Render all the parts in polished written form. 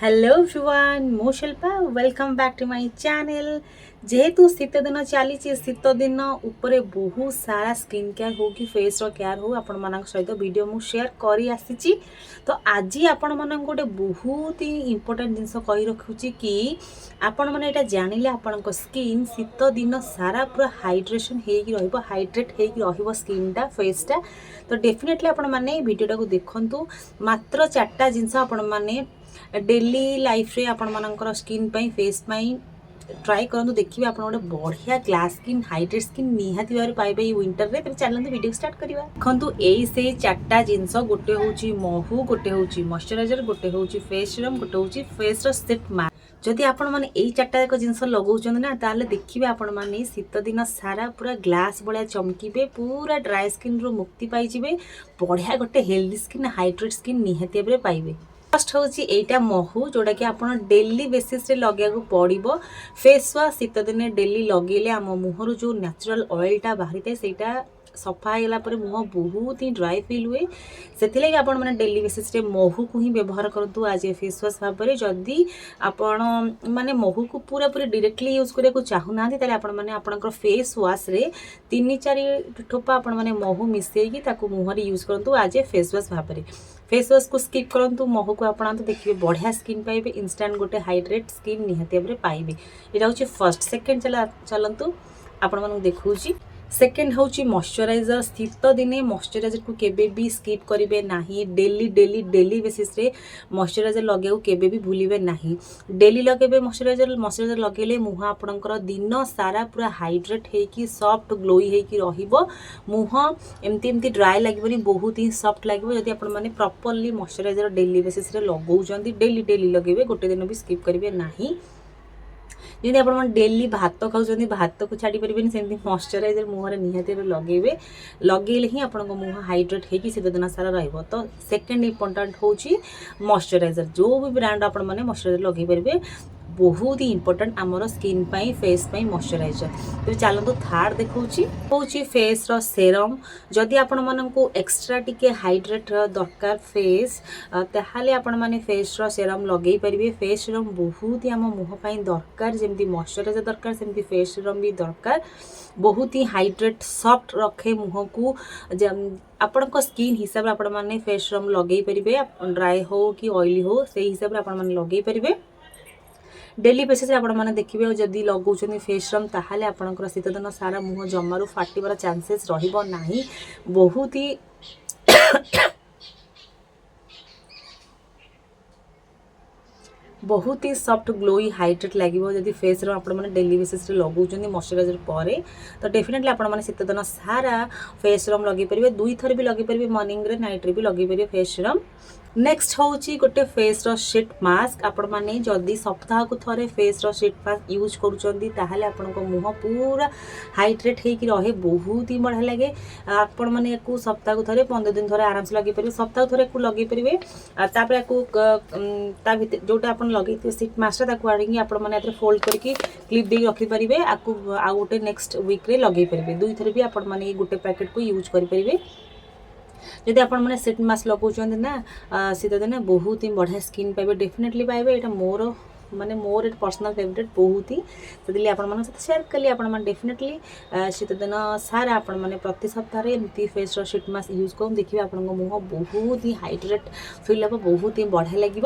Hello everyone मो Shilpa welcome back to my channel. जेहेतु शीत दिन चली शीत दिन उपरे बहुत सारा स्किन केयर हो कि फेस रो केयर हो आपण मान सहित वीडियो मु शेयर करी आसी। तो आज आपण मान गोटे बहुत ही इंपोर्टेंट जिनस कही रखुची कि आपण मैंने यहाँ जानिले आपण स्किन शीत दिन सारा पूरा हाइड्रेशन हो हाइड्रेट हो स्किनटा फेसटा। तो डेफिनेटली आपण मैंने वीडियोटा को देखंतु मात्र 4टा जिनस आपण मैंने डेली लाइफ रे आपण मानकर स्किन पई फेस पई ट्राई करंतु देखिए आपण गोटे बढ़िया ग्लास स्किन हाइड्रेट स्किन निहाती भाव पाइबे विंटर रे। तबे चलंतु वीडियो स्टार्ट करिवा। देखंतु एई से 4टा जिंस गोटे होची महू गोटे होची मॉइस्चराइजर गोटे होची फेस सीरम गोटे होची फेस रो सेट मास्क। जदि आपण माने एई 4टा एक जिंस लगौछन ना ताले देखिबे आपण माने शीत दिन सारा पूरा ग्लास बळिया चमकीबे पूरा ड्राई स्किन रो मुक्ति पाई जिवे बढ़िया गोटे हेल्दी स्किन हाइड्रेट स्किन निहाती भाव पाइबे। फर्स्ट हूँ यहीटा महू जोटा कि आप डेली बेसीस लगे पड़ो फेस वाश शीत दिन डेली लगे आम मुहर जो नेचुरल ऑयलटा बाहरी था सेटा सफा होगा मुह बहुत ही ड्राई फिल हुए से आपण मैंने डेली बेसीस महू को ही व्यवहार करूँ आज फेस वाश भाव में। जदि आपण माने महू को पूरा पूरी डायरेक्टली यूज करने को चाहूना मैंने आपंकर फेस वाश रे 3-4 ठोपा आपण मैंने महू मिसेगी मुहर यूज करूँ आज फेस वाश भाव में। फेस वाश को स्किप करूँ महू को आपड़ा तो देखिए बढ़िया स्किन पाइबे इंस्टांट गोटे हाइड्रेट स्किन निहाती भाव में पाइबे। यहाँ हूँ फर्स्ट सेकेंड चलतु आपण मानू देखूँ। सेकेंड हूँ मॉइस्चराइजर शीत दिने मॉइस्चराइजर को केबे भी स्किप करेंगे ना डेली डेली डेली बेसीस रे मॉइस्चराइजर लगे केबे भी भूलिबे नहीं। डेली लगे मॉइस्चराइजर लगेले मुह आपणकर दिन सारा पूरा हाइड्रेट होगी सॉफ्ट ग्लोई होगी रहिबो मुह एमती एमती ड्राई लगे बहुत ही सॉफ्ट लगे। जदि आपण माने प्रॉपर्ली मॉइस्चराइजर डेली बेसीस रे लगौछंती डेली डेली लगेबे गोटे दिन भी स्किप करेंगे नहीं। जदि आप डेली भात खाऊँ भात को छाड़ी पारे सेमती मॉइस्चराइजर मुहर निहाती लगे लगेले ही आप मुह हाइड्रेट होगी शीत दिन सारा रहिबो। तो सेकेंड इंपोर्टेंट हूँ मॉइस्चराइजर जो भी ब्रांड आप मॉइस्चराइजर लगे पारे बहुत ही इंपोर्टेंट आमर स्किन पाई फेस पाई मॉइस्चराइजर। तो चलतु थर्ड देखौछि फेस रो सेरम। जदि आपण मानकु एक्स्ट्रा टिके हाइड्रेट दरकार फेस ताहाले आपण माने फेस रो सेरम लगेई परिबे। फेस सेरम बहुत ही आम मुह पाई दरकार जेमती मॉइस्चराइजर दरकार सेमती फेस सेरम भी दरकार बहुत ही हाइड्रेट सॉफ्ट रखे मुह को आपण स्किन हिसाब से आपण माने फेस सेरम लगेई परिबे ड्राई हो कि ऑयली हो से हिसाब से आपण माने लगेई परिबे। डेली बेसिस आपण मैंने देखिए जदि लगौन फेस सीरम ताहले आपणकर शीत दिन सारा मुह जमारू फाटिबार चांसेस रहिबो नाही। बहुत ही बहुत ही सॉफ्ट ग्लोई हाइड्रेट लगे जदि फेस आप डेली बेसिस लगौन मॉइस्चराइजर पर। तो डेफिनेटली आपण मैंने शीत दिन सारा फेस सीरम लगे पारे 2 थर भी लगे पारे मॉर्निंग रे नाइट रे भी लगे पारे फेस सीरम। नेक्स्ट हूँ गोटे फेस रो शीट मास्क। आपण मैंने जदि सप्ताह को थरे फेस रो शीट मास्क यूज करुँच मुह पूरा हाइड्रेट होगी रहे बहुत ही बढ़िया लगे। आपण मैंने सप्ताह को थरे 15 दिन थरे आराम से लगे पारे सप्ताह थरे को लगे पारे जोटा आप लगे शीट मास्कटा आनिकी आपण मैंने फोल्ड करके क्लिप दे रखिपारे आउ गोटे नेक्स्ट वीक रे लगे पारे 2 थर भी आपण मैंने गोटे पैकेट को यूज करें। जदि आप शीट मास्क लगौन ना शीत दिन बहुत ही बढ़िया स्किन पाइबे डेफिनेटली पाइबे। यहाँ मोर माने मोर पर्सनल फेवरेट बहुत ही से आपण शेयर कली आपण डेफिनेटली शीत दिन सारा आपण मैंने प्रति सप्ताह एमती फेस रो शीट मास्क यूज कर देखिए आप मुह बहुत ही हाइड्रेट फिल हम बहुत ही बढ़िया लगे।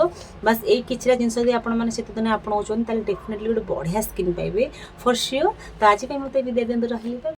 बस यही किछिटा जिनस यदि आपण शीत दिन आपणाऊँ डेफिनेटली गोटे बढ़िया स्किन पाइबे फॉर श्योर। तो आज मत विदाय दिखाते रही।